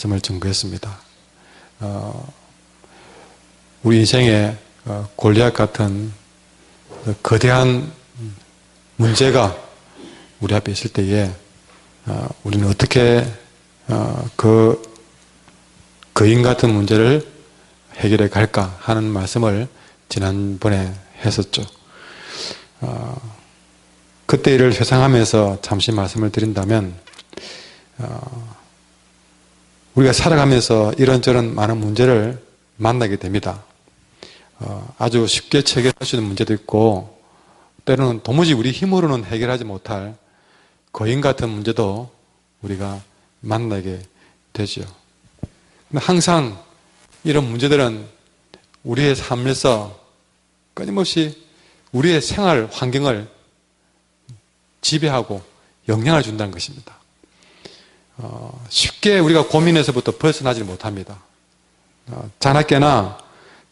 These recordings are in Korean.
점을 증거했습니다. 우리 인생에 골리앗 같은 거대한 문제가 우리 앞에 있을 때에 우리는 어떻게 거인 같은 문제를 해결해 갈까 하는 말씀을 지난번에 했었죠. 그때 일을 회상하면서 잠시 말씀을 드린다면, 우리가 살아가면서 이런저런 많은 문제를 만나게 됩니다. 아주 쉽게 체결할 수 있는 문제도 있고, 때로는 도무지 우리 힘으로는 해결하지 못할 거인 같은 문제도 우리가 만나게 되죠. 근데 항상 이런 문제들은 우리의 삶에서 끊임없이 우리의 생활 환경을 지배하고 영향을 준다는 것입니다. 쉽게 우리가 고민에서부터 벗어나지 못합니다. 자나깨나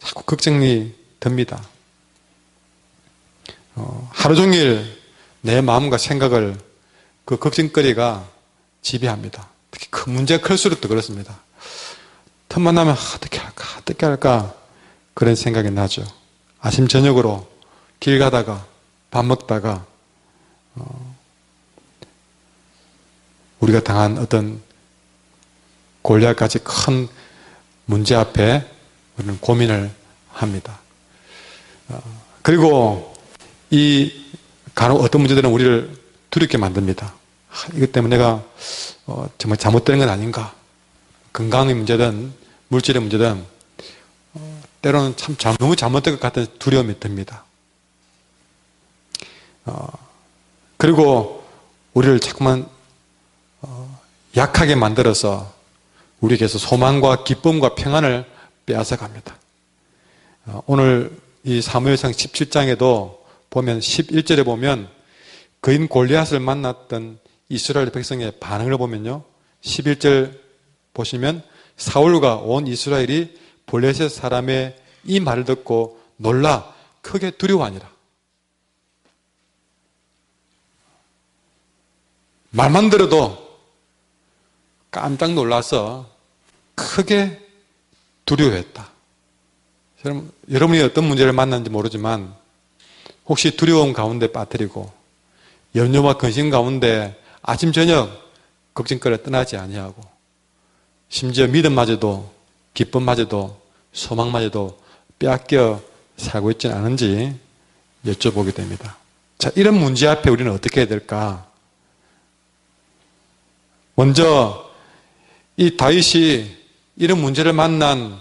자꾸 걱정이 듭니다. 하루 종일 내 마음과 생각을 그 걱정거리가 지배합니다. 특히 큰 문제가 클수록 더 그렇습니다. 틈만 나면 어떻게 할까 그런 생각이 나죠. 아침 저녁으로 길 가다가 밥 먹다가 우리가 당한 어떤 골리앗같이 큰 문제 앞에 우리는 고민을 합니다. 그리고 간혹 어떤 문제들은 우리를 두렵게 만듭니다. 이것 때문에 내가 정말 잘못된 건 아닌가. 건강의 문제든 물질의 문제든 때로는 참 너무 잘못된 것 같은 두려움이 듭니다. 그리고 우리를 자꾸만 약하게 만들어서 우리에게서 소망과 기쁨과 평안을 빼앗아 갑니다. 오늘 이 사무엘상 17장에도 보면 11절에 보면 거인 골리앗을 만났던 이스라엘 백성의 반응을 보면요, 11절 보시면 사울과 온 이스라엘이 블레셋 사람의 이 말을 듣고 놀라 크게 두려워하니라. 말만 들어도 깜짝 놀라서 크게 두려워했다. 여러분이 어떤 문제를 만났는지 모르지만 혹시 두려움 가운데 빠뜨리고 염려와 근심 가운데 아침 저녁 걱정거리가 떠나지 아니하고 심지어 믿음마저도 기쁨마저도 소망마저도 빼앗겨 살고 있지는 않은지 여쭤보게 됩니다. 자, 이런 문제 앞에 우리는 어떻게 해야 될까? 먼저 이 다윗이 이런 문제를 만난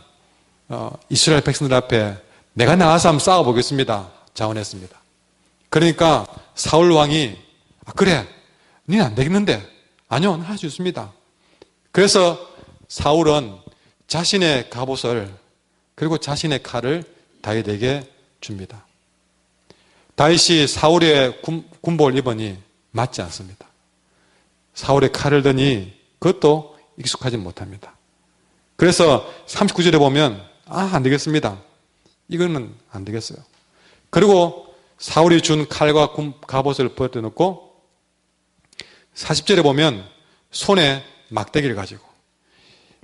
이스라엘 백성들 앞에 내가 나가서 한번 싸워보겠습니다 자원했습니다. 그러니까 사울 왕이 그래, 니는 안 되겠는데. 아니요, 할 수 있습니다. 그래서 사울은 자신의 갑옷을 그리고 자신의 칼을 다윗에게 줍니다. 다윗이 사울의 군복을 입으니 맞지 않습니다. 사울의 칼을 드니 그것도 익숙하지 못합니다. 그래서 39절에 보면 안 되겠습니다. 이거는 안 되겠어요. 그리고 사울이 준 칼과 갑옷을 버려놓고 40절에 보면 손에 막대기를 가지고,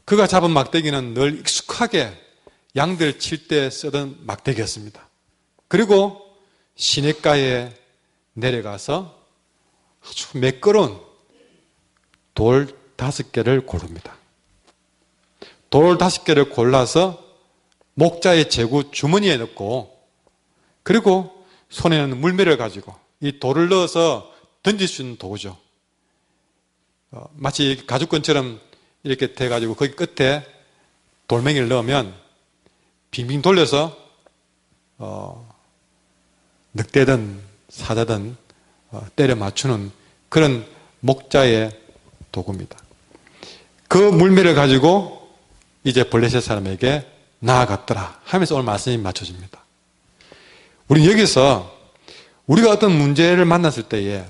그가 잡은 막대기는 늘 익숙하게 양들 칠 때 쓰던 막대기였습니다. 그리고 시냇가에 내려가서 아주 매끄러운 돌 5개를 고릅니다. 돌 5개를 골라서 목자의 제구 주머니에 넣고, 그리고 손에는 물매를 가지고 이 돌을 넣어서 던질 수 있는 도구죠. 마치 가죽끈처럼 이렇게 돼가지고 거기 끝에 돌멩이를 넣으면 빙빙 돌려서 늑대든 사자든 때려 맞추는 그런 목자의 도구입니다. 그 물매를 가지고 이제 블레셋 사람에게 나아갔더라 하면서 오늘 말씀이 맞춰집니다. 우리는 여기서 우리가 어떤 문제를 만났을 때에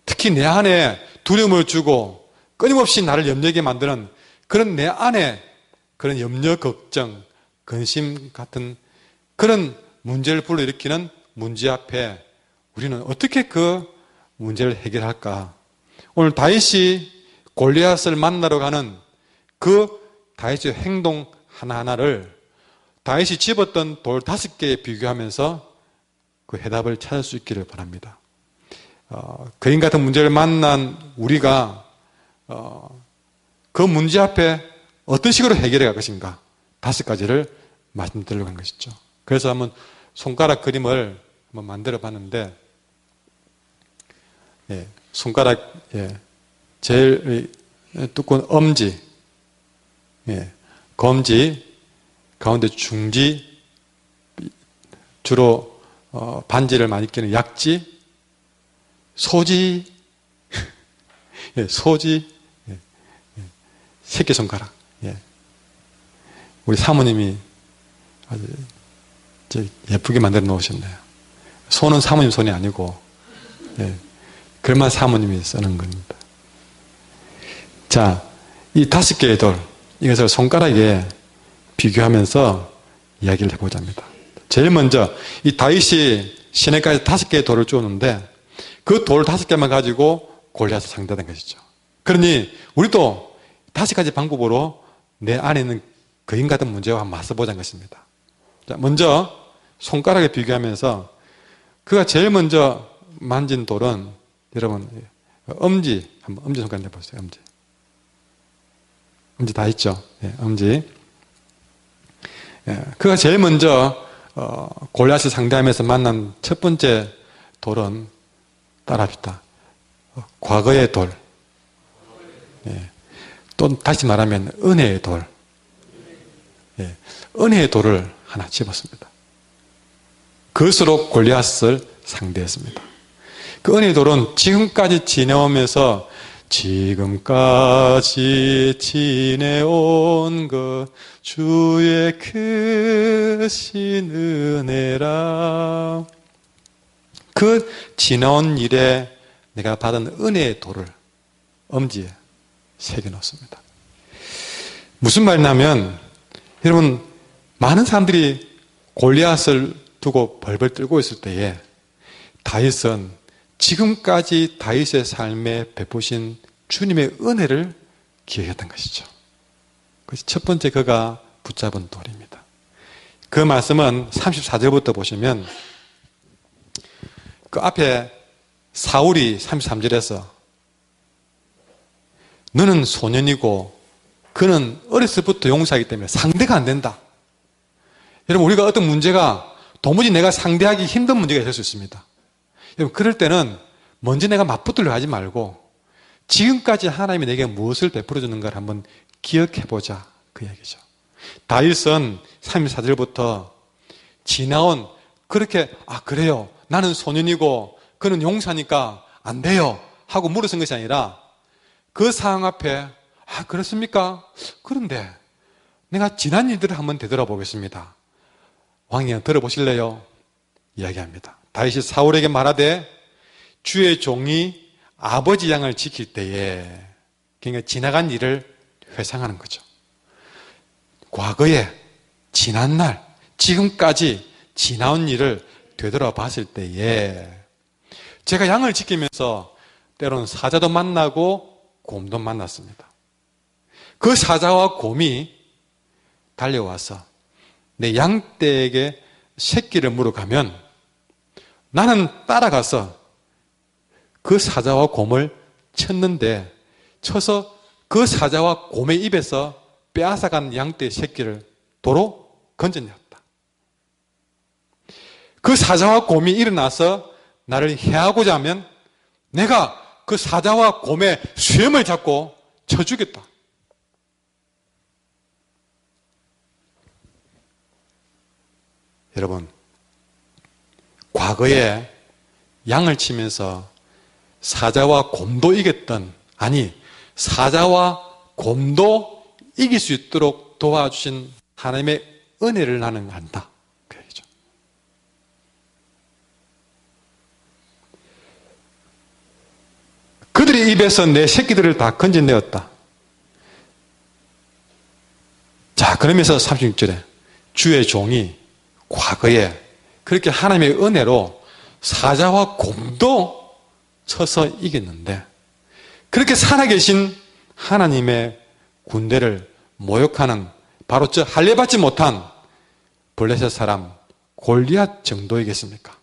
특히 내 안에 두려움을 주고 끊임없이 나를 염려하게 만드는 그런 내 안에 그런 염려, 걱정, 근심 같은 그런 문제를 불러일으키는 문제 앞에 우리는 어떻게 그 문제를 해결할까? 오늘 다윗이 골리앗을 만나러 가는 그 다윗의 행동 하나하나를 다윗이 집었던 돌 5개에 비교하면서 그 해답을 찾을 수 있기를 바랍니다. 거인 같은 문제를 만난 우리가 그 문제 앞에 어떤 식으로 해결해 갈 것인가 5가지를 말씀드리려고 한 것이죠. 그래서 한번 손가락 그림을 한번 만들어 봤는데, 손가락 제일 두꺼운 엄지, 검지, 가운데 중지, 주로 반지를 많이 끼는 약지, 소지, 소지, 새끼손가락. 우리 사모님이 아주 예쁘게 만들어 놓으셨네요. 손은 사모님 손이 아니고, 글만 사모님이 쓰는 겁니다. 자, 이 5개의 돌, 이것을 손가락에 비교하면서 이야기를 해보자 합니다. 제일 먼저, 이 다윗이 시내가에 5개의 돌을 주었는데, 그 돌 5개만 가지고 골리앗을 상대하는 것이죠. 그러니, 우리도 5가지 방법으로 내 안에 있는 거인 같은 문제와 맞서보자는 것입니다. 자, 먼저, 손가락에 비교하면서, 그가 제일 먼저 만진 돌은, 여러분, 엄지, 한번 엄지손가락 내보세요, 엄지. 엄지 다 있죠? 엄지. 그가 제일 먼저 골리앗을 상대하면서 만난 첫 번째 돌은 따라합시다. 과거의 돌. 또 다시 말하면 은혜의 돌. 은혜의 돌을 하나 집었습니다. 그것으로 골리앗을 상대했습니다. 그 은혜의 돌은 지금까지 지내오면서 지금까지 지내온 것 주의 크신 은혜라. 그 지나온 일에 내가 받은 은혜의 돌을 엄지에 새겨놓습니다. 무슨 말이냐면, 여러분, 많은 사람들이 골리앗을 두고 벌벌 떨고 있을 때에 다윗은 지금까지 다윗의 삶에 베푸신 주님의 은혜를 기억했던 것이죠. 그래서 첫 번째 그가 붙잡은 돌입니다. 그 말씀은 34절부터 보시면, 그 앞에 사울이 33절에서 너는 소년이고 그는 어렸을 때부터 용사이기 때문에 상대가 안 된다. 여러분, 우리가 어떤 문제가 도무지 내가 상대하기 힘든 문제가 있을 수 있습니다. 여러분, 그럴 때는 먼저 내가 맞붙으려 하지 말고 지금까지 하나님이 내게 무엇을 베풀어 주는가를 한번 기억해보자, 그 얘기죠. 다윗은 34절부터 지나온, 그렇게 그래요, 나는 소년이고 그는 용사니까 안 돼요 하고 물어선 것이 아니라, 그 상황 앞에 그렇습니까? 그런데 내가 지난 일들을 한번 되돌아보겠습니다. 왕이여, 들어보실래요? 이야기합니다. 다윗이 사울에게 말하되 주의 종이 아버지 양을 지킬 때에, 그러니까 지나간 일을 회상하는 거죠. 과거에 지난 날, 지금까지 지나온 일을 되돌아봤을 때에 제가 양을 지키면서 때로는 사자도 만나고 곰도 만났습니다. 그 사자와 곰이 달려와서 내 양떼에게 새끼를 물어가면 나는 따라가서 그 사자와 곰을 쳤는데, 쳐서 그 사자와 곰의 입에서 빼앗아간 양떼의 새끼를 도로 건져냈다. 그 사자와 곰이 일어나서 나를 해하고자 하면 내가 그 사자와 곰의 쇠을 잡고 쳐 죽였다. 여러분, 과거에 양을 치면서 사자와 곰도 이겼던, 아니 사자와 곰도 이길 수 있도록 도와주신 하나님의 은혜를 나는 안다, 그 얘기죠. 그들의 입에서 내 새끼들을 다 건져내었다. 자, 그러면서 36절에 주의 종이 과거에 그렇게 하나님의 은혜로 사자와 곰도 쳐서 이겼는데, 그렇게 살아계신 하나님의 군대를 모욕하는 바로 저 할례받지 못한 블레셋 사람 골리앗 정도이겠습니까?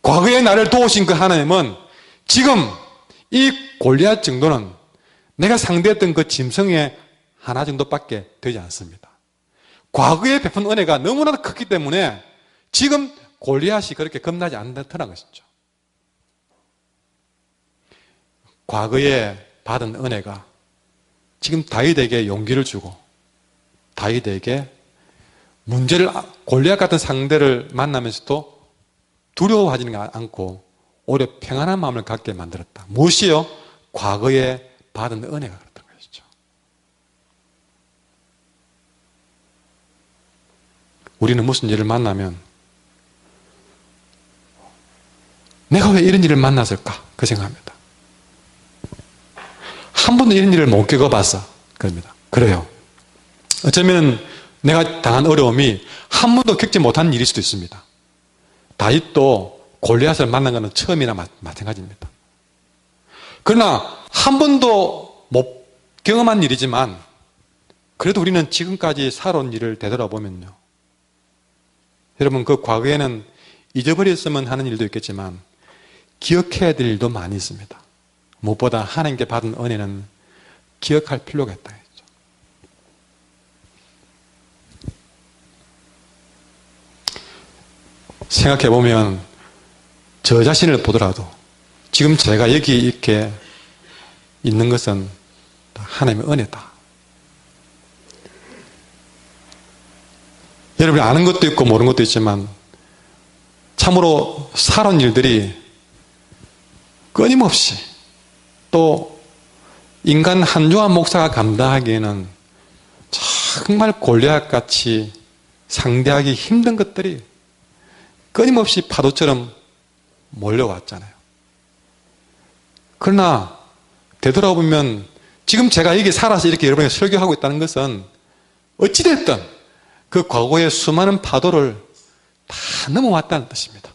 과거에 나를 도우신 그 하나님은 지금 이 골리앗 정도는 내가 상대했던 그 짐승의 하나 정도밖에 되지 않습니다. 과거에 베푼 은혜가 너무나도 컸기 때문에 지금 골리앗이 그렇게 겁나지 않다는 것이죠. 과거에 받은 은혜가 지금 다윗에게 용기를 주고 다윗에게 문제를 골리앗 같은 상대를 만나면서도 두려워하지는 않고 오히려 평안한 마음을 갖게 만들었다. 무엇이요? 과거에 받은 은혜가 그렇던 것이죠. 우리는 무슨 일을 만나면 내가 왜 이런 일을 만났을까? 그 생각합니다. 한 번도 이런 일을 못 겪어봤어. 그럽니다. 그래요. 어쩌면 내가 당한 어려움이 한 번도 겪지 못한 일일 수도 있습니다. 다윗도 골리앗을 만난 것은 처음이나 마찬가지입니다. 그러나 한 번도 못 경험한 일이지만 그래도 우리는 지금까지 살아온 일을 되돌아보면요. 여러분 그 과거에는 잊어버렸으면 하는 일도 있겠지만 기억해야 될 일도 많이 있습니다. 무엇보다 하나님께 받은 은혜는 기억할 필요가 있다 했죠. 생각해보면 저 자신을 보더라도 지금 제가 여기 이렇게 있는 것은 하나님의 은혜다. 여러분이 아는 것도 있고 모르는 것도 있지만 참으로 살아온 일들이 끊임없이 또 인간 한주한 목사가 감당하기에는 정말 골리앗같이 상대하기 힘든 것들이 끊임없이 파도처럼 몰려왔잖아요. 그러나 되돌아보면 지금 제가 여기 살아서 이렇게 여러분에게 설교하고 있다는 것은 어찌됐든 그 과거의 수많은 파도를 다 넘어왔다는 뜻입니다.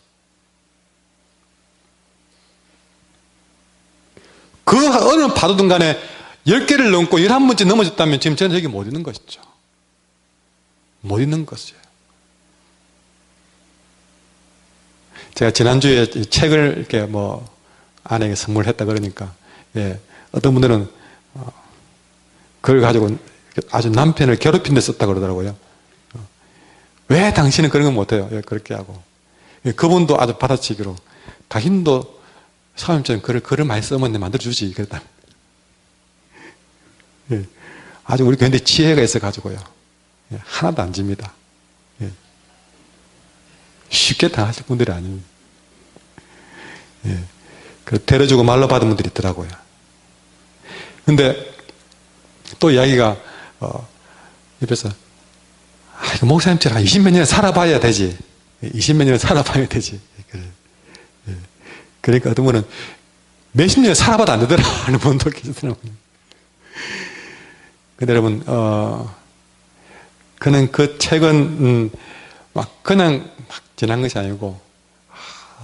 그 어느 파도든 간에 10개를 넘고 11번째 넘어졌다면 지금 저는 여기 못 있는 것이죠. 못 있는 것이에요. 제가 지난주에 책을 이렇게 아내에게 선물했다 그러니까, 어떤 분들은, 그걸 가지고 아주 남편을 괴롭힌 데 썼다 그러더라고요. 왜 당신은 그런 건 못해요? 그렇게 하고. 그분도 아주 받아치기로, 당신도 사모님처럼 글을 많이 쓰면 만들어주지. 그랬다. 아주 우리 교회에 지혜가 있어가지고요. 하나도 안 집니다. 쉽게 당하실 분들이 아닙니다. 데려주고 말로 받은 분들이 있더라고요. 근데 또 이야기가, 옆에서, 이거 목사님처럼 한 20몇 년 살아봐야 되지. 20몇 년 살아봐야 되지. 그래. 그러니까 어떤 분은 몇십 년 살아봐도 안 되더라 하는 분도 계시더라고요. 근데 여러분, 그는 그 책은, 그냥 지난 것이 아니고,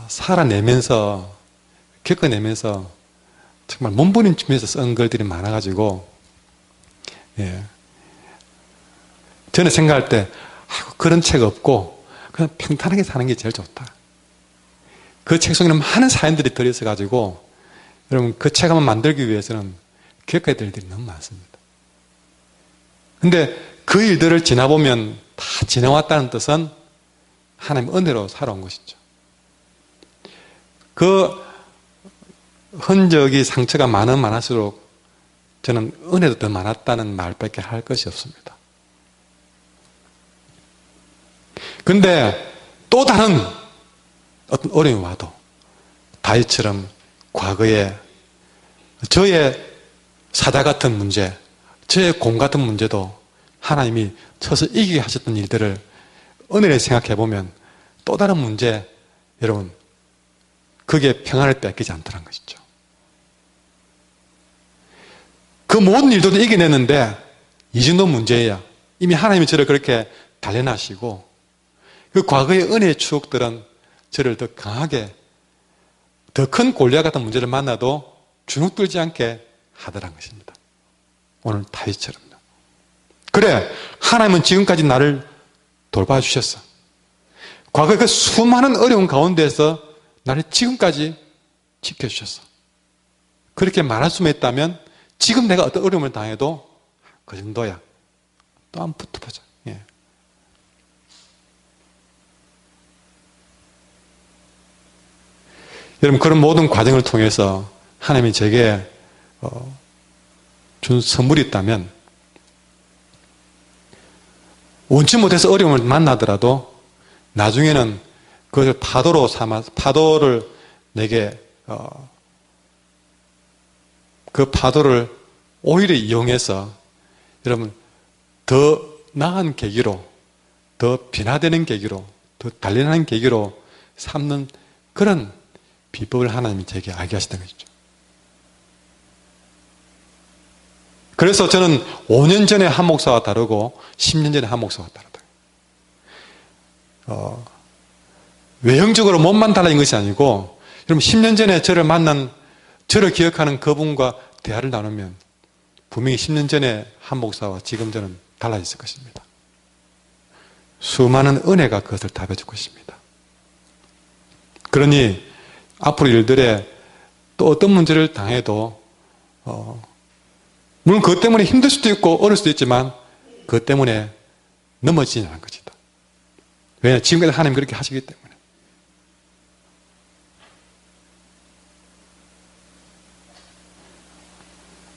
살아내면서, 겪어내면서, 정말 몸부림 치면서 쓴 글들이 많아가지고, 저는 생각할 때, 그런 책 없고, 그냥 평탄하게 사는 게 제일 좋다. 그 책 속에는 많은 사연들이 들어있어가지고, 여러분, 그 책 한번 만들기 위해서는 겪어야 될 일들이 너무 많습니다. 근데 그 일들을 지나보면 다 지나왔다는 뜻은 하나님의 은혜로 살아온 것이죠. 그 흔적이 상처가 많을수록 저는 은혜도 더 많았다는 말밖에 할 것이 없습니다. 근데 또 다른 어떤 어려움이 와도 다윗처럼 과거에 저의 사자 같은 문제, 저의 공 같은 문제도 하나님이 쳐서 이기게 하셨던 일들을 은혜를 생각해 보면 또 다른 문제, 여러분, 그게 평안을 뺏기지 않더란 것이죠. 그 모든 일들도 이겨냈는데 이 정도 문제야. 이미 하나님이 저를 그렇게 단련하시고 그 과거의 은혜의 추억들은 저를 더 강하게 더 큰 골리앗 같은 문제를 만나도 주눅들지 않게 하더란 것입니다. 오늘 다윗처럼요. 그래, 하나님은 지금까지 나를 돌봐주셨어. 과거에 그 수많은 어려운 가운데서 나를 지금까지 지켜주셨어. 그렇게 말할 수만 있다면 지금 내가 어떤 어려움을 당해도 그 정도야. 또 한번 붙어보자. 예. 여러분, 그런 모든 과정을 통해서 하나님이 제게 준 선물이 있다면, 원치 못해서 어려움을 만나더라도 나중에는 그것을 파도로 삼아서, 파도를 내게 그 파도를 오히려 이용해서 여러분 더 나은 계기로, 더 변화되는 계기로, 더 단련하는 계기로 삼는 그런 비법을 하나님이 제게 알게 하시던 것이죠. 그래서 저는 5년 전에 한 목사와 다르고 10년 전에 한 목사와 다르다. 외형적으로 몸만 달라진 것이 아니고, 여러분 10년 전에 저를 만난, 저를 기억하는 그분과 대화를 나누면 분명히 10년 전에 한 목사와 지금 저는 달라졌을 것입니다. 수많은 은혜가 그것을 답해줄 것입니다. 그러니 앞으로 일들에 또 어떤 문제를 당해도 물론 그것 때문에 힘들 수도 있고 어려울 수도 있지만 그것 때문에 넘어지지 않을 것이다. 왜냐하면 지금까지 하나님이 그렇게 하시기 때문에.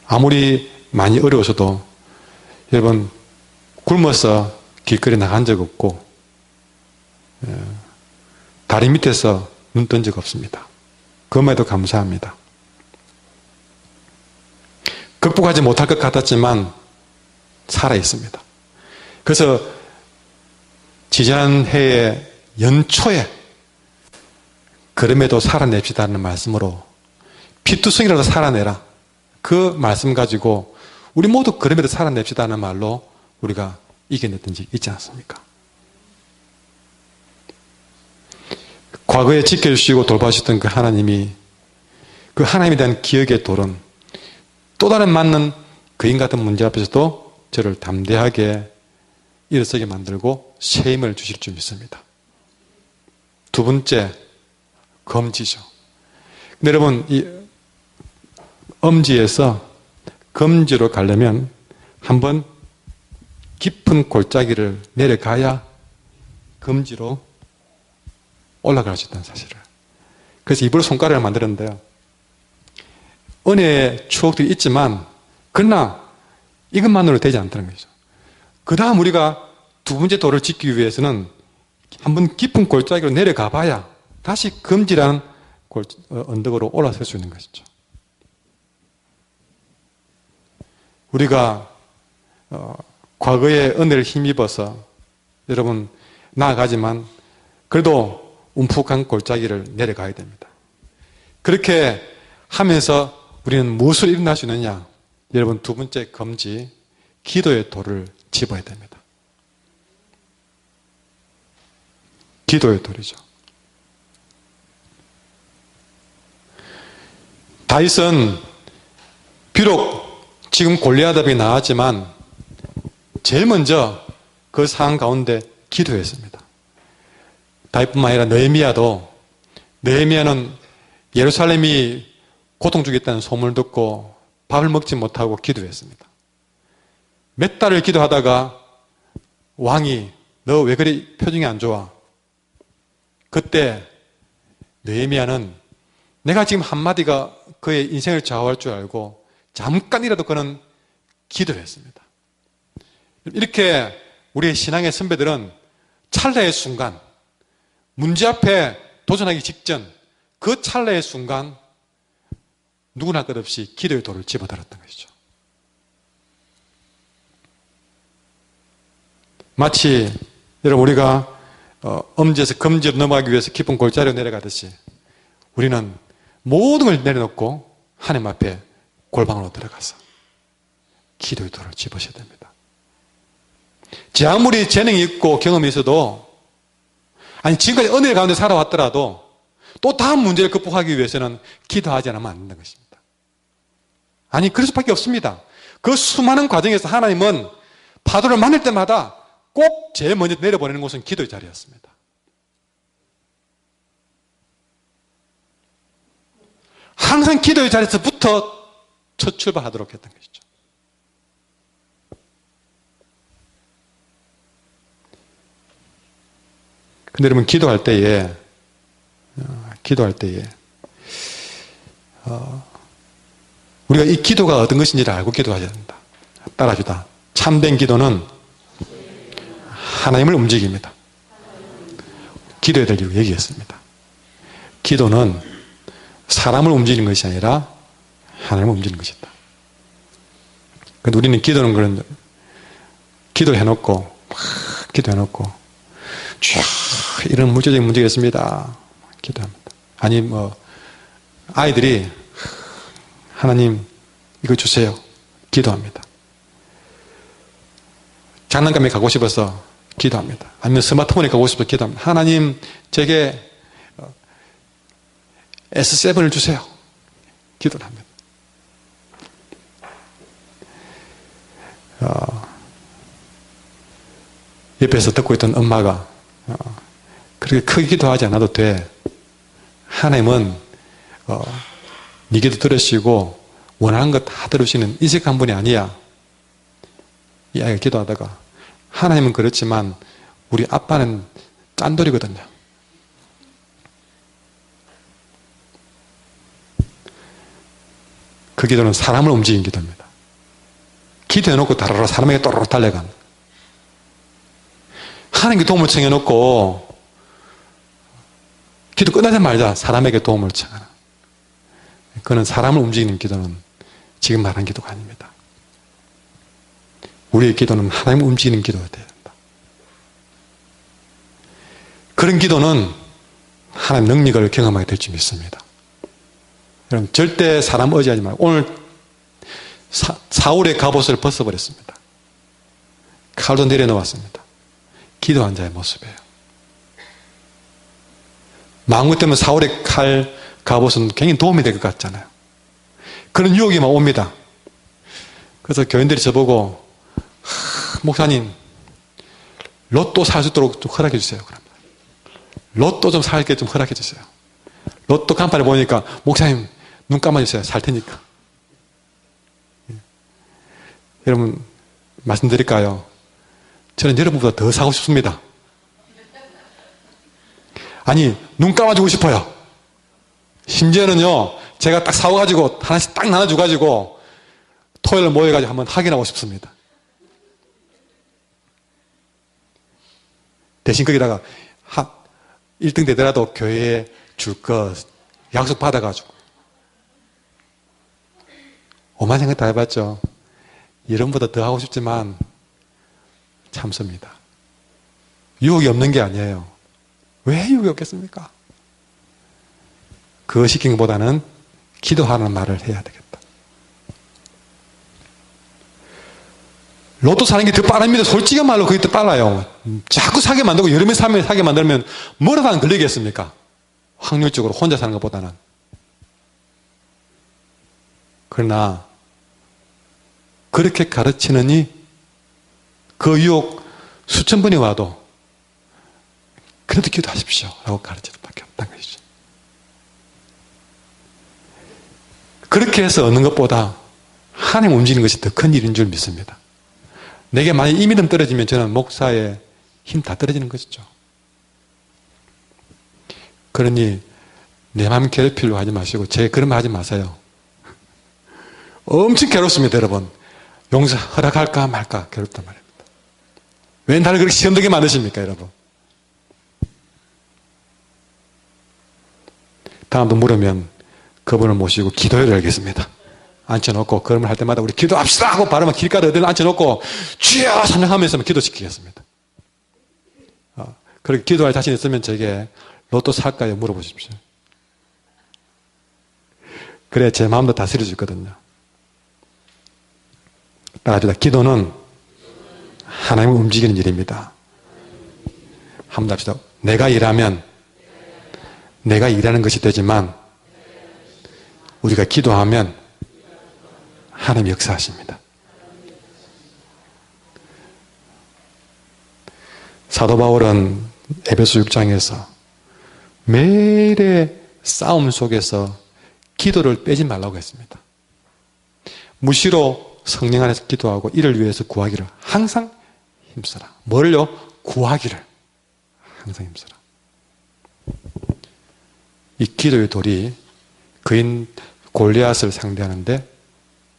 아무리 많이 어려워서도 여러분 굶어서 길거리에 나간 적 없고 다리 밑에서 눈 뜬 적 없습니다. 그것만해도 감사합니다. 극복하지 못할 것 같았지만 살아있습니다. 그래서 지난해의 연초에 그럼에도 살아냅시다는 말씀으로 피투성이라도 살아내라, 그 말씀 가지고 우리 모두 그럼에도 살아냅시다는 말로 우리가 이겨냈던 적이 있지 않습니까? 과거에 지켜주시고 돌봐주셨던 그 하나님이, 그 하나님에 대한 기억의 돌은 또 다른 맞는 그인 같은 문제 앞에서도 저를 담대하게 일어서게 만들고 새 힘을 주실 줄 믿습니다. 두 번째, 검지죠. 근데 여러분, 이 엄지에서 검지로 가려면 한번 깊은 골짜기를 내려가야 검지로 올라갈 수 있다는 사실을. 그래서 입으로 손가락을 만들었는데요. 은혜의 추억도 있지만 그러나 이것만으로 되지 않다는 거죠. 그 다음 우리가 두 번째 도를 지키기 위해서는 한번 깊은 골짜기로 내려가 봐야 다시 검지라는 언덕으로 올라설 수 있는 것이죠. 우리가 과거의 은혜를 힘입어서 여러분 나아가지만 그래도 움푹한 골짜기를 내려가야 됩니다. 그렇게 하면서 우리는 무엇을 일어날 수 있느냐? 여러분, 두 번째 검지, 기도의 돌을 집어야 됩니다. 기도의 돌이죠. 다윗은 비록 지금 골리앗 앞이 나왔지만 제일 먼저 그 상황 가운데 기도했습니다. 다윗뿐만 아니라 느헤미야는 예루살렘이 고통 주겠다는 소문을 듣고 밥을 먹지 못하고 기도했습니다. 몇 달을 기도하다가 왕이 너 왜 그리 표정이 안 좋아? 그때 느헤미야는 내가 지금 한마디가 그의 인생을 좌우할 줄 알고 잠깐이라도 그는 기도를 했습니다. 이렇게 우리의 신앙의 선배들은 찰나의 순간, 문제 앞에 도전하기 직전 그 찰나의 순간 누구나 끝없이 기도의 돌을 집어들었던 것이죠. 마치 여러분 우리가 엄지에서 검지로 넘어가기 위해서 깊은 골짜기로 내려가듯이 우리는 모든 걸 내려놓고 하나님 앞에 골방으로 들어가서 기도의 돌을 집으셔야 됩니다. 제 아무리 재능이 있고 경험이 있어도, 아니 지금까지 은혜 가운데 살아왔더라도 또 다음 문제를 극복하기 위해서는 기도하지 않으면 안 된다는 것입니다. 아니, 그럴 수밖에 없습니다. 그 수많은 과정에서 하나님은 파도를 만날 때마다 꼭 제일 먼저 내려보내는 곳은 기도의 자리였습니다. 항상 기도의 자리에서부터 첫 출발하도록 했던 것이죠. 근데 여러분, 기도할 때에 우리가 이 기도가 어떤 것인지를 알고 기도해야 된다. 따라합시다. 참된 기도는 하나님을 움직입니다. 기도해야 될 이유 얘기했습니다. 기도는 사람을 움직이는 것이 아니라 하나님을 움직이는 것이다. 그런데 우리는 기도는 그런, 기도해놓고 쭉 이런 물질적인 문제가 있습니다. 기도합니다. 아니, 아이들이 하나님 이거 주세요. 기도합니다. 장난감에 가고 싶어서 기도합니다. 아니면 스마트폰에 가고 싶어서 기도합니다. 하나님 제게 S7을 주세요. 기도를 합니다. 옆에서 듣고 있던 엄마가 그렇게 크게 기도하지 않아도 돼. 하나님은 네 기도 들으시고 원하는 것 다 들으시는 이직한 분이 아니야. 이 아이가 기도하다가 하나님은 그렇지만 우리 아빠는 짠돌이거든요. 그 기도는 사람을 움직인 기도입니다. 기도해놓고 다라라 사람에게 또르르 달려간. 하나님께 도움을 청해놓고 기도 끝나자마자 사람에게 도움을 청하는. 그는 사람을 움직이는 기도는 지금 말한 기도가 아닙니다. 우리의 기도는 하나님을 움직이는 기도가 되어야 된다. 그런 기도는 하나님 능력을 경험하게 될 줄 믿습니다. 여러분, 절대 사람 의지하지 말고, 오늘 사울의 갑옷을 벗어버렸습니다. 칼도 내려놓았습니다. 기도한 자의 모습이에요. 마음 때문에 사울의 칼, 갑옷은 굉장히 도움이 될 것 같잖아요. 그런 유혹이 막 옵니다. 그래서 교인들이 저보고, 목사님, 로또 살 수 있도록 좀 허락해 주세요. 그러면. 로또 좀 살게 좀 허락해 주세요. 로또 간판을 보니까, 목사님, 눈 감아주세요. 살 테니까. 여러분, 말씀드릴까요? 저는 여러분보다 더 사고 싶습니다. 아니, 눈 감아주고 싶어요. 심지어는요, 제가 딱 사와가지고, 하나씩 딱 나눠줘가지고, 토요일 모여가지고 한번 확인하고 싶습니다. 대신 거기다가, 1등 되더라도 교회에 줄 거 약속 받아가지고. 오만 생각 다 해봤죠. 이런보다 더 하고 싶지만, 참습니다. 유혹이 없는 게 아니에요. 왜 유혹이 없겠습니까? 그거 시킨 것보다는 기도하는 말을 해야 되겠다. 로또 사는 게 더 빠릅니다. 솔직한 말로 그게 더 빨라요. 자꾸 사게 만들고 여러 명 사게 만들면 뭐라도 안 걸리겠습니까? 확률적으로 혼자 사는 것보다는. 그러나 그렇게 가르치느니 그 유혹 수천 번이 와도 그래도 기도하십시오 라고 가르치는 밖에 없다는 것이죠. 그렇게 해서 얻는 것보다 하나님 움직이는 것이 더 큰 일인 줄 믿습니다. 내게 만약 이 믿음 떨어지면 저는 목사의 힘 다 떨어지는 것이죠. 그러니 내 마음 괴롭히려고 하지 마시고 제 그런 말 하지 마세요. 엄청 괴롭습니다. 여러분. 용서 허락할까 말까 괴롭단 말입니다. 왜 나를 그렇게 시험되게 만드십니까 여러분? 다음도 물으면 그분을 모시고 기도회를 하겠습니다. 앉혀놓고 그런 말 할 때마다 우리 기도합시다 하고 바르면 길가에 어디를 앉혀놓고 주여 찬양하면서 기도시키겠습니다. 그렇게 기도할 자신 있으면 저에게 로또 살까요? 물어보십시오. 그래 제 마음도 다스려질 거거든요. 따라합시다. 기도는 하나님을 움직이는 일입니다. 한번 합시다. 내가 일하면 내가 일하는 것이 되지만 우리가 기도하면 하나님 역사하십니다. 사도 바울은 에베소 6장에서 매일의 싸움 속에서 기도를 빼지 말라고 했습니다. 무시로 성령 안에서 기도하고 이를 위해서 구하기를 항상 힘써라. 뭘요? 구하기를 항상 힘써라. 이 기도의 돌이 그인 골리앗을 상대하는데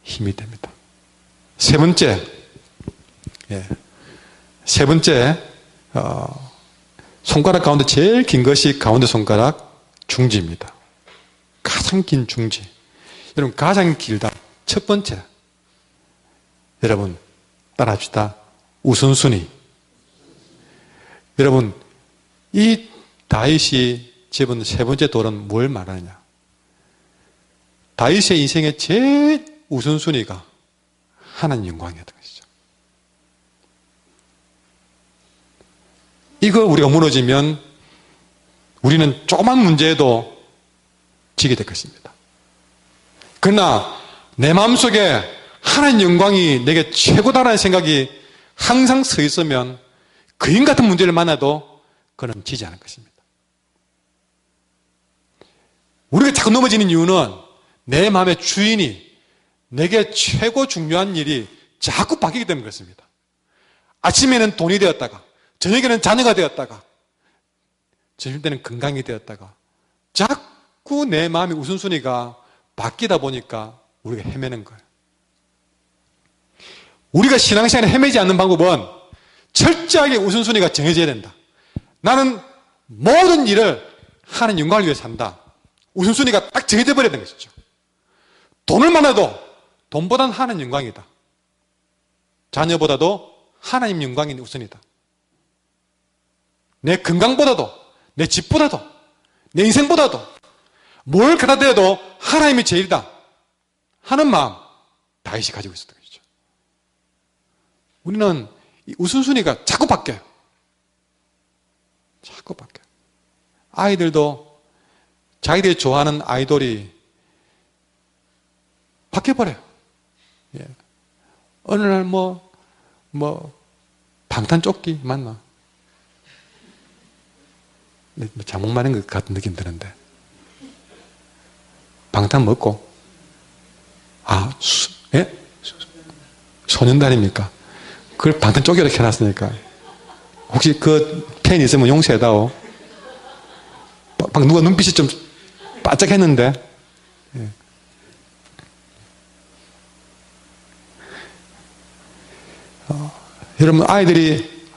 힘이 됩니다. 세 번째, 손가락 가운데 제일 긴 것이 가운데 손가락 중지입니다. 가장 긴 중지. 여러분, 가장 길다. 첫 번째. 여러분, 따라합시다. 우선순위. 여러분, 이 다윗이 집은 세 번째 돌은 뭘 말하느냐? 다윗의 인생의 제일 우선순위가 하나님 영광이었던 것이죠. 이거 우리가 무너지면 우리는 조그만 문제에도 지게 될 것입니다. 그러나 내 마음속에 하나님 영광이 내게 최고다라는 생각이 항상 서 있으면 그인 같은 문제를 만나도 그는 지지 않을 것입니다. 우리가 자꾸 넘어지는 이유는 내 마음의 주인이 내게 최고 중요한 일이 자꾸 바뀌기 때문에 그렇습니다. 아침에는 돈이 되었다가, 저녁에는 자녀가 되었다가, 점심때는 건강이 되었다가, 자꾸 내 마음의 우선순위가 바뀌다 보니까 우리가 헤매는 거예요. 우리가 신앙생활에 헤매지 않는 방법은 철저하게 우선순위가 정해져야 된다. 나는 모든 일을 하나님 영광을 위해 산다. 우선순위가 딱 정해져 버려야 되는 것이죠. 돈을 많아도 돈보다는 하나님 영광이다. 자녀보다도 하나님 영광이 우선이다. 내 건강보다도, 내 집보다도, 내 인생보다도 뭘 갖다 대도 하나님이 제일이다 하는 마음, 다윗이 가지고 있었던 것이죠. 우리는 이 우선순위가 자꾸 바뀌어요. 자꾸 바뀌어요. 아이들도 자기들이 좋아하는 아이돌이 바뀌어버려요. 예. 어느 날 방탄조끼 맞나? 잘못 말한 것 같은 느낌 드는데. 방탄 먹고, 소년단입니까? 그걸 방탄조끼로 켜놨으니까. 혹시 그 팬 있으면 용서해다오. 방금 누가 눈빛이 좀 바짝했는데. 예. 여러분, 아이들이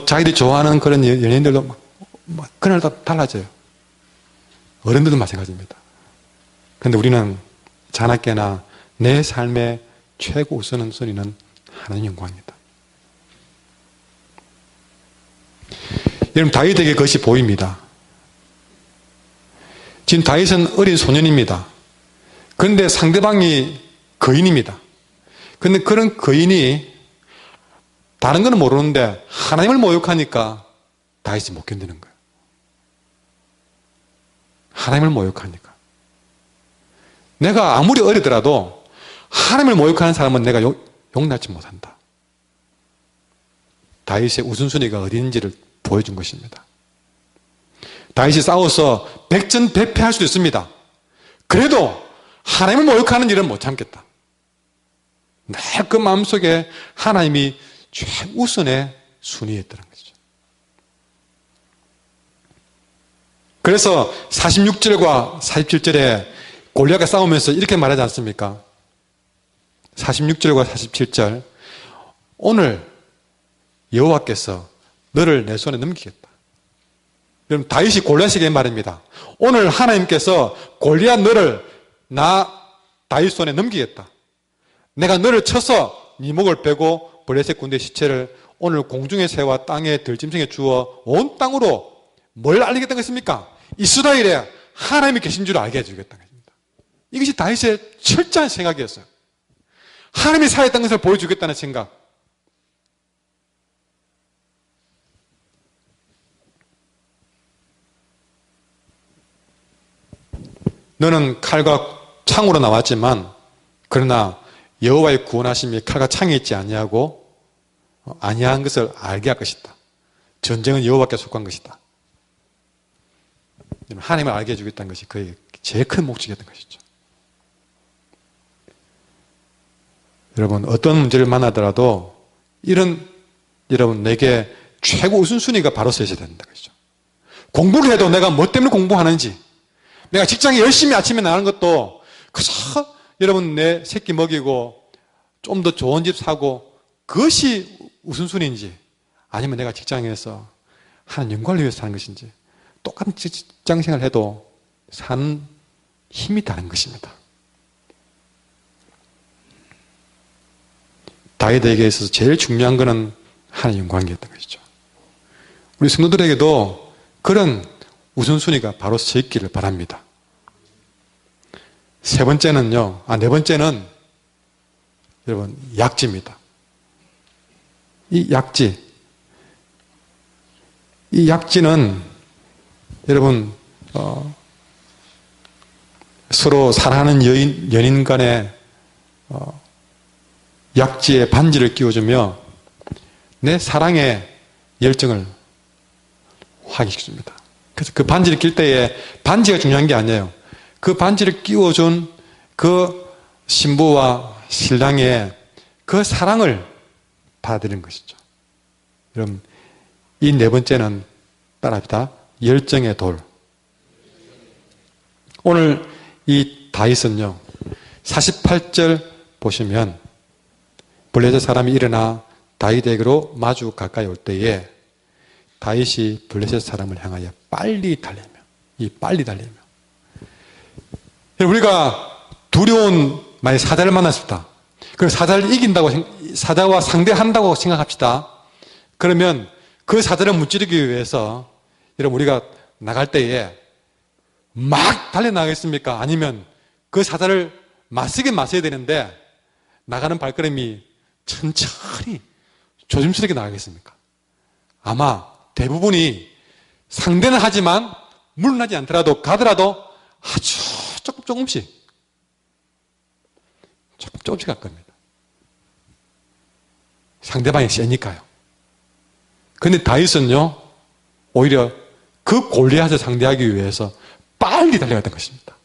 자기들이 좋아하는 그런 연예인들도 그날따라 달라져요. 어른들도 마찬가지입니다. 그런데 우리는 자나깨나 내 삶의 최고 우선순위는 하나님 영광입니다. 여러분, 다윗에게 그것이 보입니다. 지금 다윗은 어린 소년입니다. 그런데 상대방이 거인입니다. 그런데 그런 거인이 다른 건 모르는데 하나님을 모욕하니까 다윗이 못 견디는 거예요. 하나님을 모욕하니까. 내가 아무리 어리더라도 하나님을 모욕하는 사람은 내가 용납치 못한다. 다윗의 우선순위가 어디 있는지를 보여준 것입니다. 다윗이 싸워서 백전백패할 수도 있습니다. 그래도 하나님을 모욕하는 일은 못 참겠다. 늘 그 마음속에 하나님이 최우선의 순위에 있다는 것이죠. 그래서 46절과 47절에 골리앗과 싸우면서 이렇게 말하지 않습니까? 46절과 47절, 오늘 여호와께서 너를 내 손에 넘기겠다. 여러분, 다윗이 골리앗에게 말입니다. 오늘 하나님께서 골리앗 너를 나 다윗 손에 넘기겠다. 내가 너를 쳐서 네 목을 베고 블레셋 군대 시체를 오늘 공중의 새와 땅의 들짐승에 주어 온 땅으로 뭘 알리겠다는 것입니까? 이스라엘에 하나님이 계신 줄 알게 해주겠다는 것입니다. 이것이 다윗의 철저한 생각이었어요. 하나님이 살아있다는 것을 보여주겠다는 생각. 너는 칼과 창으로 나왔지만 그러나 여호와의 구원하심이 칼과 창에 있지 아니하고 아니한 것을 알게 할 것이다. 전쟁은 여호와께 속한 것이다. 하나님을 알게 해주겠다는 것이 그의 제일 큰 목적이었던 것이죠. 여러분, 어떤 문제를 만나더라도 여러분 내게 최고 우선순위가 바로 서 있어야 된다는 것이죠. 공부를 해도 내가 뭐 때문에 공부하는지, 내가 직장에 열심히 아침에 나가는 것도 그저 여러분 내 새끼 먹이고 좀 더 좋은 집 사고 그것이 우선순위인지, 아니면 내가 직장에서 하나님 영광을 위해서 사는 것인지, 똑같은 직장생활을 해도 사는 힘이 다른 것입니다. 다윗에게 있어서 제일 중요한 것은 하나님 영광이었던 것이죠. 우리 성도들에게도 그런 우선순위가 바로 서 있기를 바랍니다. 네 번째는 여러분 약지입니다. 이 약지는 여러분 서로 사랑하는 연인 간에 약지에 반지를 끼워주며 내 사랑의 열정을 확인시켜줍니다. 그래서 그 반지를 낄 때에 반지가 중요한 게 아니에요. 그 반지를 끼워준 그 신부와 신랑의 그 사랑을 받아들이는 것이죠. 여러분, 이 네 번째는 따라합시다. 열정의 돌. 오늘 이 다윗은요, 48절 보시면 블레셋 사람이 일어나 다윗에게로 마주 가까이 올 때에 다윗이 블레셋 사람을 향하여 빨리 달리며 우리가 두려운 만약 사자를 만났습니다. 그럼 사자를 이긴다고, 사자와 상대한다고 생각합시다. 그러면 그 사자를 무찌르기 위해서 여러분 우리가 나갈 때에 막 달려나가겠습니까? 아니면 그 사자를 맞서야 되는데 나가는 발걸음이 천천히 조심스럽게 나가겠습니까? 아마 대부분이 상대는 하지만 물러나지 않더라도 가더라도 아주 조금씩 갈 겁니다. 상대방이 세니까요. 그런데 다윗은요, 오히려 그 골리앗을 상대하기 위해서 빨리 달려갔던 것입니다.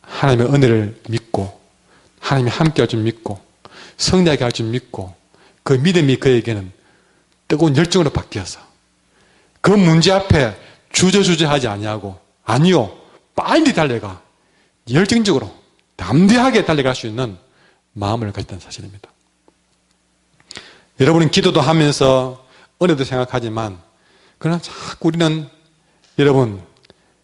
하나님의 은혜를 믿고, 하나님이 함께 할 줄 믿고, 승리하게 할 줄 믿고, 그 믿음이 그에게는 뜨거운 열정으로 바뀌어서 그 문제 앞에 주저하지 아니하고, 아니요, 빨리 달려가 열정적으로 담대하게 달려갈 수 있는 마음을 가졌다는 사실입니다. 여러분은 기도도 하면서 은혜도 생각하지만 그러나 자꾸 우리는 여러분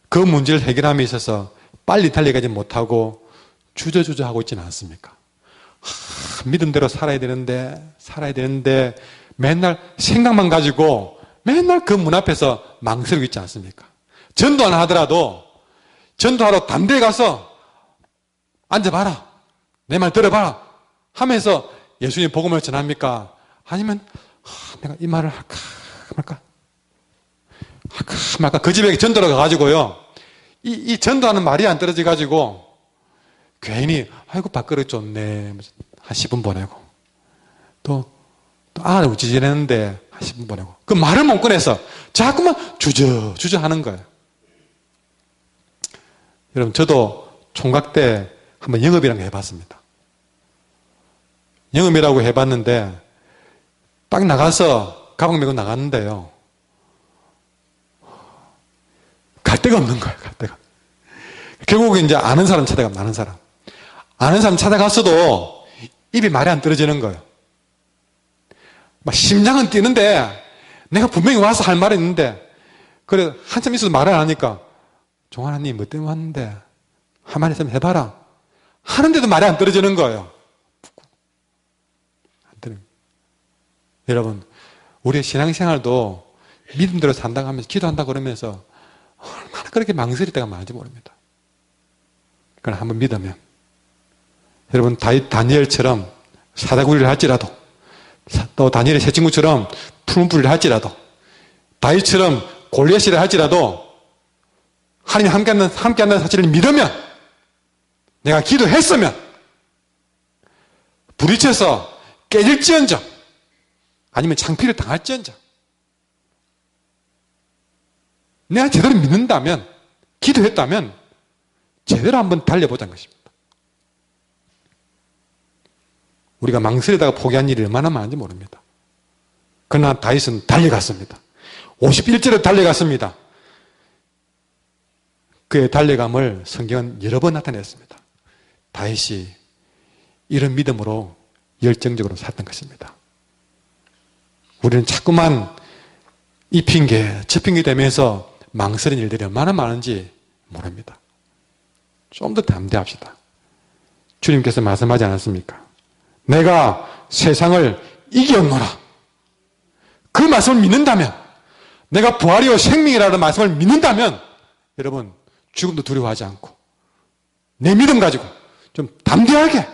그 문제를 해결함에 있어서 빨리 달려가지 못하고 주저하고 있지는 않습니까? 믿음대로 살아야 되는데 맨날 생각만 가지고 맨날 그 문 앞에서 망설이고 있지 않습니까? 전도 안 하더라도 전도하러 담대히 가서 앉아봐라, 내 말 들어봐라 하면서 예수님 복음을 전합니까? 아니면 내가 이 말을 할까 말까 그 집에 전도로 가가지고요, 이 전도하는 말이 안 떨어져 가지고 괜히 아이고 밥그릇 좋네 한 10분 보내고 또 우찌질했는데 한 10분 보내고 그 말을 못 꺼내서 자꾸만 주저 하는 거예요. 여러분, 저도 총각 때 한번 영업이라는 거 해봤습니다. 영업이라고 해봤는데 딱 나가서 가방 메고 나갔는데요, 갈 데가 없는 거예요. 갈 데가. 결국은 이제 아는 사람 찾아갑니다. 아는 사람 찾아갔어도 입이 말이 안 떨어지는 거예요. 막 심장은 뛰는데 내가 분명히 와서 할 말이 있는데, 그래 한참 있어도 말을 안 하니까 종환아님 뭐 때문에 왔는데 한마디 있으면 해봐라 하는데도 말이 안 떨어지는 거예요. 안 떨어져요. 여러분, 우리의 신앙생활도 믿음대로 산다고 하면서 기도한다고 그러면서 얼마나 그렇게 망설일 때가 많은지 모릅니다. 그러나 한번 믿으면 여러분 다니엘처럼 사다구리를 할지라도, 또 다니엘의 세 친구처럼 푸른 불을 할지라도, 다윗처럼 골리앗이라 할지라도 하나님이 함께한다는 사실을 믿으면, 내가 기도했으면 부딪혀서 깨질지언정 아니면 창피를 당할지언정 내가 제대로 믿는다면, 기도했다면 제대로 한번 달려보자는 것입니다. 우리가 망설이다가 포기한 일이 얼마나 많은지 모릅니다. 그러나 다윗은 달려갔습니다. 51절에 달려갔습니다. 그의 달려감을 성경은 여러 번 나타냈습니다. 다윗이 이런 믿음으로 열정적으로 살았던 것입니다. 우리는 자꾸만 이 핑계, 저 핑계 되면서 망설인 일들이 얼마나 많은지 모릅니다. 좀 더 담대합시다. 주님께서 말씀하지 않았습니까? 내가 세상을 이겼노라. 그 말씀을 믿는다면, 내가 부활이요 생명이라는 말씀을 믿는다면 여러분 죽음도 두려워하지 않고 내 믿음 가지고 좀 담대하게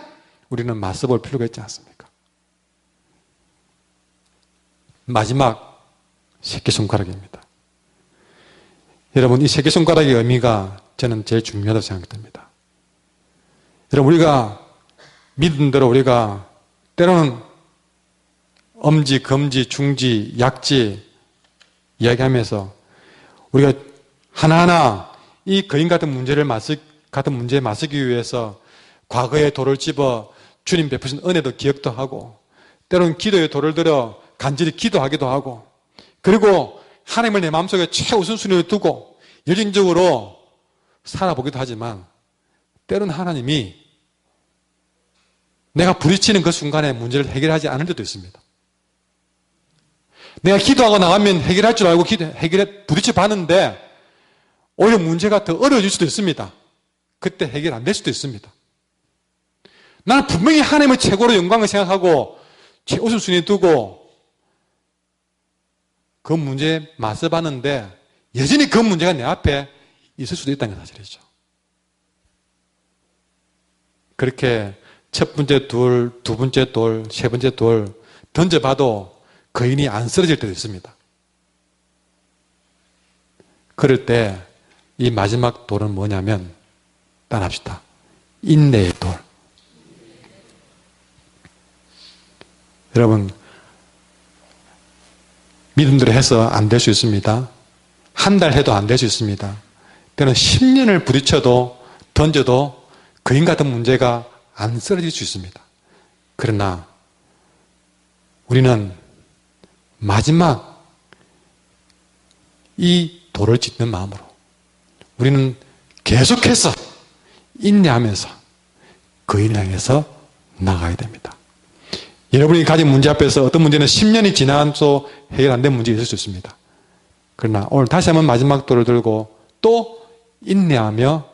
우리는 맞서볼 필요가 있지 않습니까? 마지막 새끼손가락입니다. 여러분, 이 새끼손가락의 의미가 저는 제일 중요하다고 생각됩니다. 여러분, 우리가 믿은 대로 우리가 때로는 엄지, 검지, 중지, 약지 이야기하면서 우리가 하나하나 이 거인 같은 문제에 맞서기 위해서 과거의 돌을 집어 주님 베푸신 은혜도 기억도 하고 때로는 기도의 돌을 들어 간절히 기도하기도 하고 그리고 하나님을 내 마음속에 최우선순위로 두고 열정적으로 살아보기도 하지만 때로는 하나님이 내가 부딪히는 그 순간에 문제를 해결하지 않을 때도 있습니다. 내가 기도하고 나가면 해결할 줄 알고 부딪혀 봤는데 오히려 문제가 더 어려워질 수도 있습니다. 그때 해결 안 될 수도 있습니다. 나는 분명히 하나님을 최고로 영광을 생각하고 최우선순위에 두고 그 문제에 맞서 봤는데 여전히 그 문제가 내 앞에 있을 수도 있다는 게 사실이죠. 그렇게 첫 번째 돌, 두 번째 돌, 세 번째 돌 던져봐도 거인이 안 쓰러질 때도 있습니다. 그럴 때 이 마지막 돌은 뭐냐면 따라합시다. 인내의 돌. 여러분, 믿음대로 해서 안 될 수 있습니다. 한 달 해도 안 될 수 있습니다. 때는 10년을 부딪혀도 던져도 거인 같은 문제가 안 쓰러질 수 있습니다. 그러나 우리는 마지막 이 돌을 짚는 마음으로 우리는 계속해서 인내하면서 거인을 향해서 나가야 됩니다. 여러분이 가진 문제 앞에서 어떤 문제는 10년이 지나도 해결 안 된 문제가 있을 수 있습니다. 그러나 오늘 다시 한번 마지막 돌을 들고 또 인내하며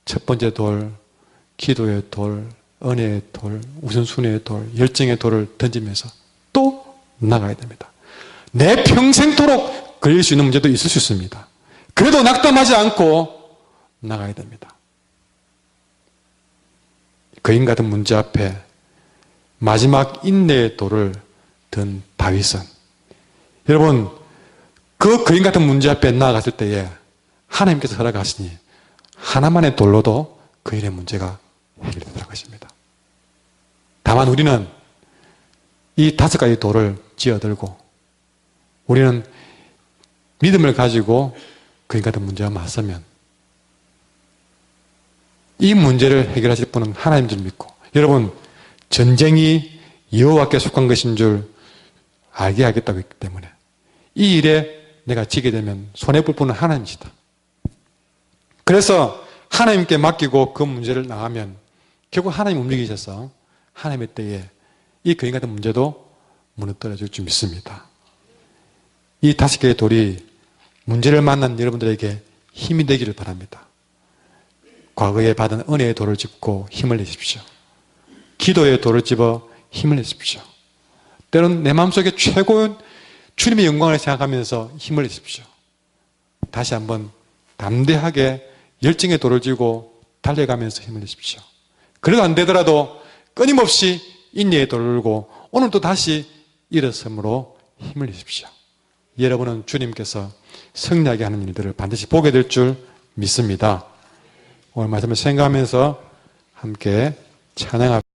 첫 번째 돌, 기도의 돌, 은혜의 돌, 우선순위의 돌, 열정의 돌을 던지면서 또 나가야 됩니다. 내 평생토록 걸릴 수 있는 문제도 있을 수 있습니다. 그래도 낙담하지 않고 나가야 됩니다. 거인 같은 문제 앞에 마지막 인내의 돌을 든 다윗은 여러분 그 거인 같은 문제 앞에 나아갔을 때에 하나님께서 허락하시니 하나만의 돌로도 거인의 문제가 해결되더라는 것입니다. 다만 우리는 이 5가지 돌을 쥐어들고 우리는 믿음을 가지고 거인 같은 문제와 맞서면 이 문제를 해결하실 분은 하나님인 줄 믿고 여러분 전쟁이 여호와께 속한 것인 줄 알게 하겠다고 했기 때문에 이 일에 내가 지게 되면 손해볼 분은 하나님이시다. 그래서 하나님께 맡기고 그 문제를 나가면 결국 하나님 움직이셔서 하나님의 때에 이 거인 같은 문제도 무너뜨려줄 줄 믿습니다. 이 5개의 돌이 문제를 만난 여러분들에게 힘이 되기를 바랍니다. 과거에 받은 은혜의 돌을 짚고 힘을 내십시오. 기도의 돌을 집어 힘을 내십시오. 때로는 내 마음속에 최고의 주님의 영광을 생각하면서 힘을 내십시오. 다시 한번 담대하게 열정의 돌을 쥐고 달려가면서 힘을 내십시오. 그래도 안 되더라도 끊임없이 인내의 돌을 들고 오늘 또 다시 일어섬으로 힘을 내십시오. 여러분은 주님께서 승리하게 하는 일들을 반드시 보게 될 줄 믿습니다. 오늘 말씀을 생각하면서 함께 찬양합니다.